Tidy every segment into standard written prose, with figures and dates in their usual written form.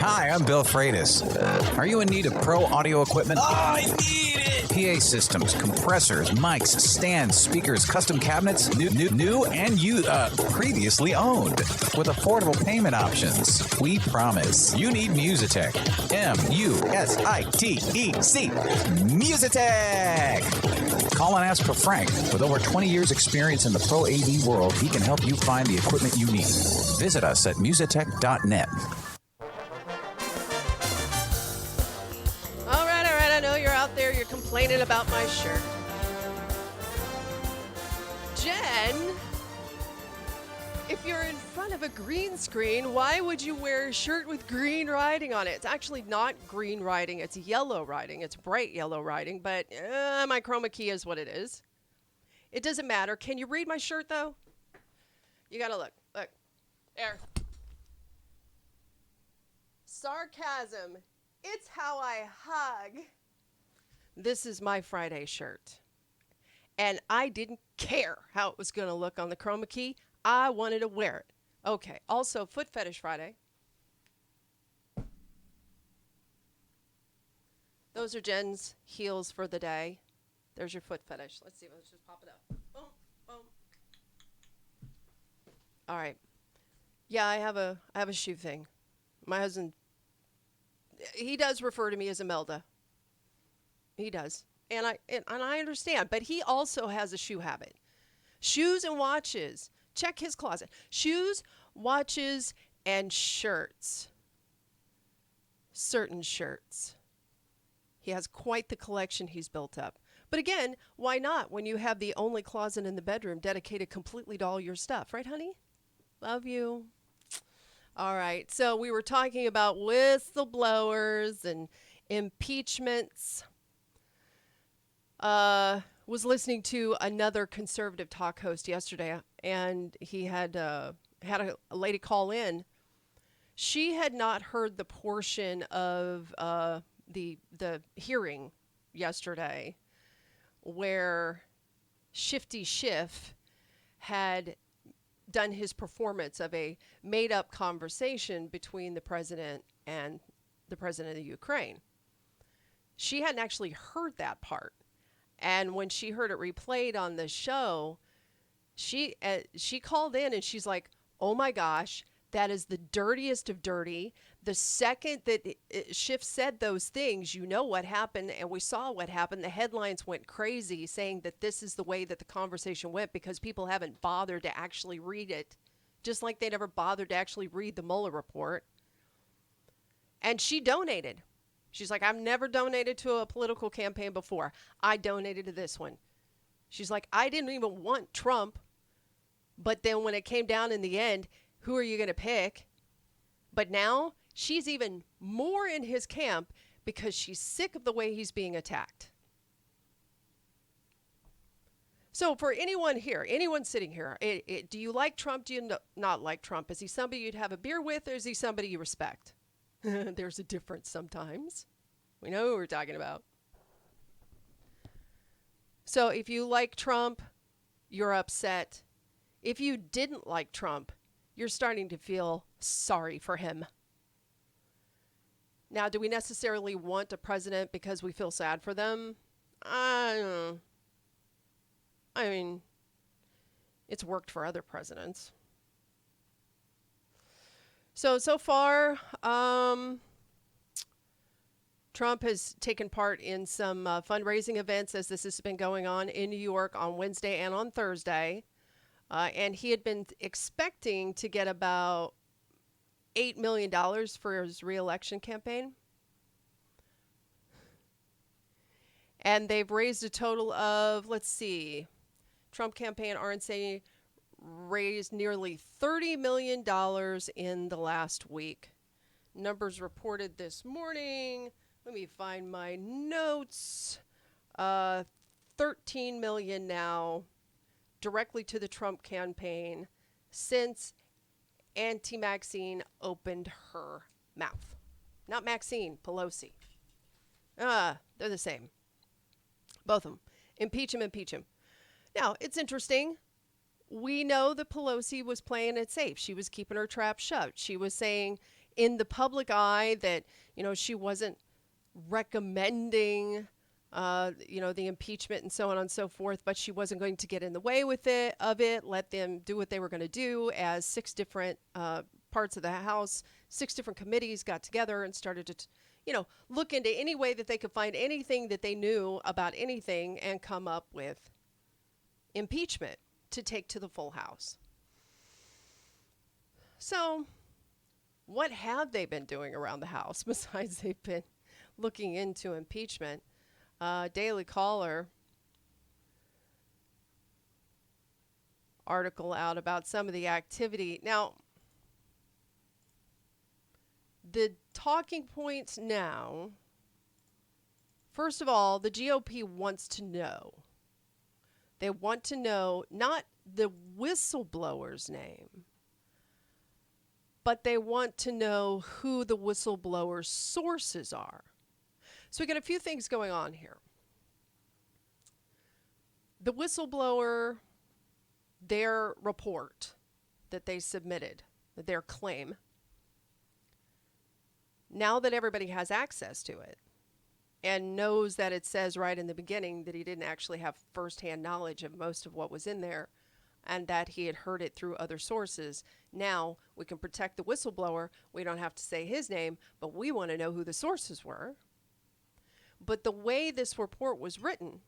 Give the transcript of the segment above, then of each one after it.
Hi, I'm Bill Freitas. Are you in need of pro audio equipment? Oh, I need it! PA systems, compressors, mics, stands, speakers, custom cabinets, new and previously owned, with affordable payment options. We promise. You need Musitec. Musitec. Musitec. Call and ask for Frank. With over 20 years experience in the pro AV world, he can help you find the equipment you need. Visit us at musitec.net. All right. I know you're out there. You're complaining about my shirt. Jen, if you're in front of a green screen, why would you wear a shirt with green writing on it? It's actually not green writing. It's yellow writing. It's bright yellow writing, but my chroma key is what it is. It doesn't matter. Can you read my shirt, though? You got to look. Look. There. Sarcasm. It's how I hug. This is my Friday shirt. And I didn't care how it was going to look on the chroma key. I wanted to wear it. Okay. Also, Foot Fetish Friday. Those are Jen's heels for the day. There's your foot fetish. Let's see. Let's just pop it up. Boom, boom. All right. Yeah, I have a shoe thing. My husband, he does refer to me as Imelda. He does. And I understand, but he also has a shoe habit. Shoes and watches. Check his closet. Shoes, watches, and shirts. Certain shirts. He has quite the collection he's built up. But again, why not when you have the only closet in the bedroom dedicated completely to all your stuff, right, honey? Love you. All right. So we were talking about whistleblowers and impeachments. Was listening to another conservative talk host yesterday, and he had a lady call in. She had not heard the portion of the hearing yesterday where Shifty Schiff had done his performance of a made-up conversation between the president and the president of Ukraine. She hadn't actually heard that part. And when she heard it replayed on the show, she called in and she's like, oh my gosh, that is the dirtiest of dirty. The second that Schiff said those things, you know what happened, and we saw what happened. The headlines went crazy saying that this is the way that the conversation went because people haven't bothered to actually read it, just like they never bothered to actually read the Mueller report. And she donated. She's like, I've never donated to a political campaign before. I donated to this one. She's like, I didn't even want Trump. But then when it came down in the end, who are you going to pick? But now she's even more in his camp because she's sick of the way he's being attacked. So for anyone here, anyone sitting here, do you like Trump? Do you not like Trump? Is he somebody you'd have a beer with, or is he somebody you respect? There's a difference sometimes. We know who we're talking about. So if you like Trump, you're upset. If you didn't like Trump, you're starting to feel sorry for him. Now, do we necessarily want a president because we feel sad for them? I don't know. I mean, it's worked for other presidents. So far, Trump has taken part in some fundraising events as this has been going on in New York on Wednesday and on Thursday. And he had been expecting to get about $8 million for his re-election campaign. And they've raised a total of, let's see, Trump campaign RNC raised nearly $30 million in the last week. Numbers reported this morning. Let me find my notes. 13 million now directly to the Trump campaign since Auntie Maxine opened her mouth. Not Maxine, Pelosi. They're the same. Both of them. Impeach him, impeach him. Now, it's interesting. We know that Pelosi was playing it safe. She was keeping her trap shut. She was saying, in the public eye that, she wasn't recommending, the impeachment and so on and so forth, but she wasn't going to get in the way of it, let them do what they were going to do, as 6 different parts of the House, 6 different committees got together and started to, look into any way that they could find anything that they knew about anything and come up with impeachment to take to the full House. So what have they been doing around the House besides they've been looking into impeachment? Daily Caller article out about some of the activity. Now, the talking points now, first of all, the GOP wants to know. They want to know not the whistleblower's name, but they want to know who the whistleblower's sources are. So we got a few things going on here. The whistleblower, their report that they submitted, their claim, now that everybody has access to it and knows that it says right in the beginning that he didn't actually have firsthand knowledge of most of what was in there and that he had heard it through other sources, now we can protect the whistleblower. We don't have to say his name, but we want to know who the sources were. But the way this report was written,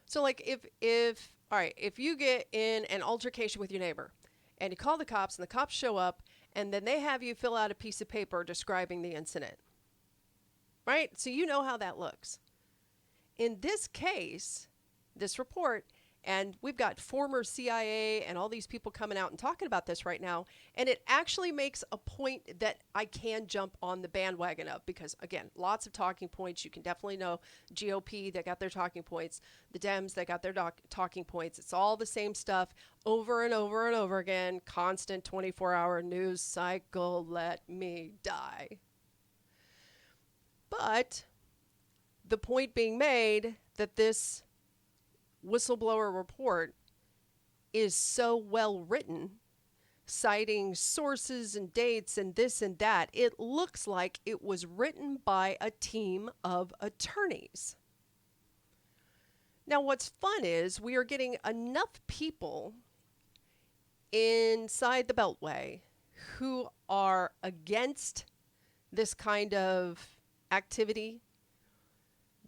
so like if you get in an altercation with your neighbor and you call the cops and the cops show up and then they have you fill out a piece of paper describing the incident, right? So you know how that looks. In this case, this report, and we've got former CIA and all these people coming out and talking about this right now, and it actually makes a point that I can jump on the bandwagon of because, again, lots of talking points. You can definitely know GOP, they got their talking points. The Dems, they got their talking points. It's all the same stuff over and over and over again. Constant 24-hour news cycle. Let me die. But the point being made that this whistleblower report is so well written, citing sources and dates and this and that, it looks like it was written by a team of attorneys. Now, what's fun is we are getting enough people inside the Beltway who are against this kind of activity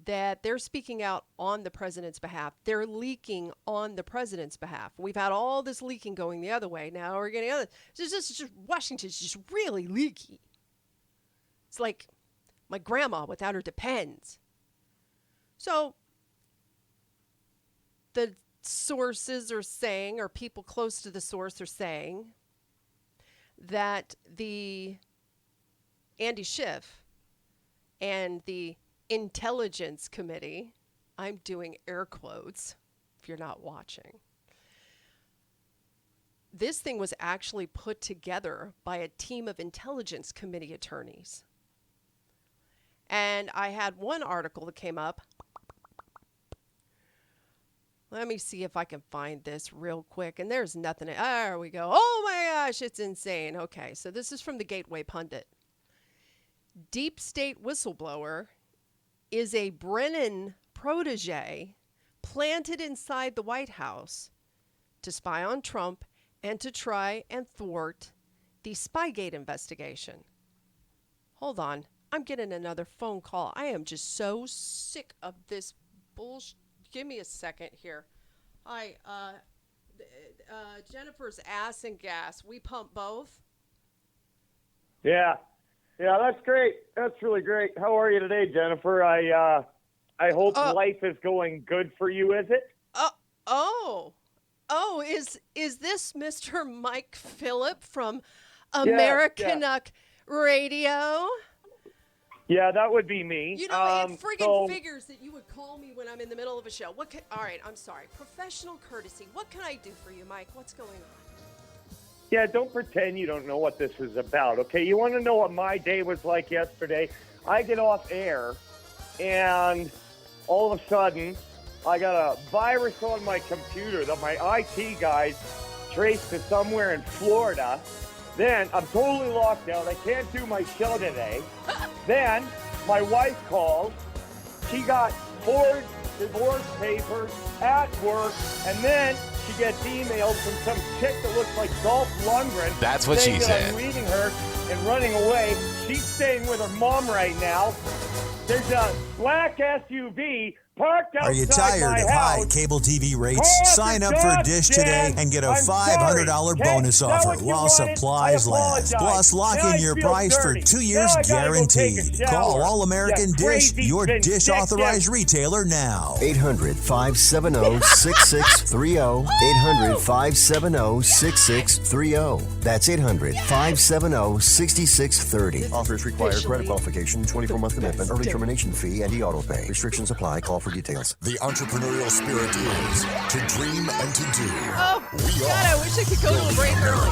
that they're speaking out on the president's behalf. They're leaking on the president's behalf. We've had all this leaking going the other way. Now we're getting other. Just Washington's just really leaky. It's like my grandma without her Depends. So the sources are saying, or people close to the source are saying, that the Andy Schiff and the Intelligence Committee, I'm doing air quotes if you're not watching. This thing was actually put together by a team of Intelligence Committee attorneys. And I had one article that came up. Let me see if I can find this real quick. And there's nothing. There we go. Oh my gosh, it's insane. Okay, so this is from the Gateway Pundit. Deep state whistleblower is a Brennan protege planted inside the White House to spy on Trump and to try and thwart the Spygate investigation. Hold on. I'm getting another phone call. I am just so sick of this bullshit. Give me a second here. Hi, Jennifer's Ass and Gas. We pump both? Yeah, that's great. That's really great. How are you today, Jennifer? I hope life is going good for you, is it? Is this Mr. Mike Filip from Americanuck Radio? Yeah, that would be me. You know, it friggin' figures that you would call me when I'm in the middle of a show. All right, I'm sorry. Professional courtesy. What can I do for you, Mike? What's going on? Yeah, don't pretend you don't know what this is about, okay? You want to know what my day was like yesterday? I get off air, and all of a sudden, I got a virus on my computer that my IT guys traced to somewhere in Florida, Then I'm totally locked out. I can't do my show today. Then my wife calls. She got 4 divorce papers at work, and then she gets emails from some chick that looks like Dolph Lundgren. That's what she said. I'm leaving her and running away. She's staying with her mom right now. There's a black SUV parked outside. Are you tired of high cable TV rates? Sign up for Dish today and get a $500 bonus offer while supplies last. Plus, lock in your price for 2 years guaranteed. Call All American Dish, your Dish authorized retailer now. 800-570-6630. 800-570-6630. That's 800-570-6630. Offers require credit qualification, 24-month commitment, early termination fee, and e-auto pay. Restrictions apply. Call for details. The entrepreneurial spirit is to dream and to do. Oh, God, I wish I could go to a break early.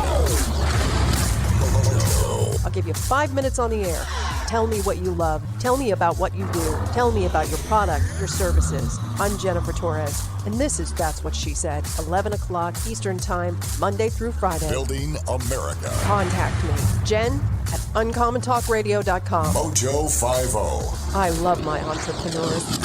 I'll give you 5 minutes on the air. Tell me what you love. Tell me about what you do. Tell me about your product, your services. I'm Jennifer Torres, and this is That's What She Said, 11 o'clock Eastern Time, Monday through Friday. Building America. Contact me, Jen at uncommontalkradio.com. Mojo 50. I love my entrepreneurs.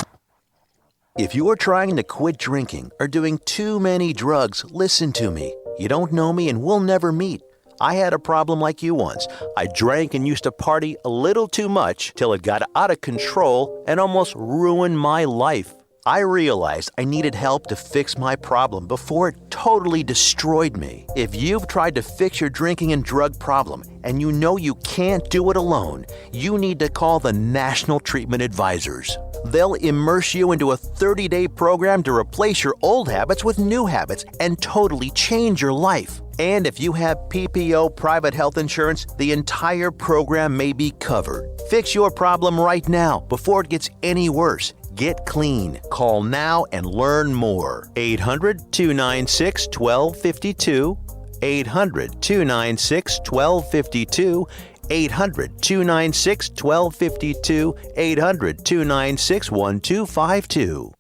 If you're trying to quit drinking or doing too many drugs, listen to me. You don't know me and we'll never meet. I had a problem like you once. I drank and used to party a little too much till it got out of control and almost ruined my life. I realized I needed help to fix my problem before it totally destroyed me. If you've tried to fix your drinking and drug problem and you know you can't do it alone, you need to call the National Treatment Advisors. They'll immerse you into a 30-day program to replace your old habits with new habits and totally change your life. And if you have PPO private health insurance, the entire program may be covered. Fix your problem right now before it gets any worse. Get clean. Call now and learn more. 800-296-1252. 800-296-1252. 800-296-1252. 800-296-1252.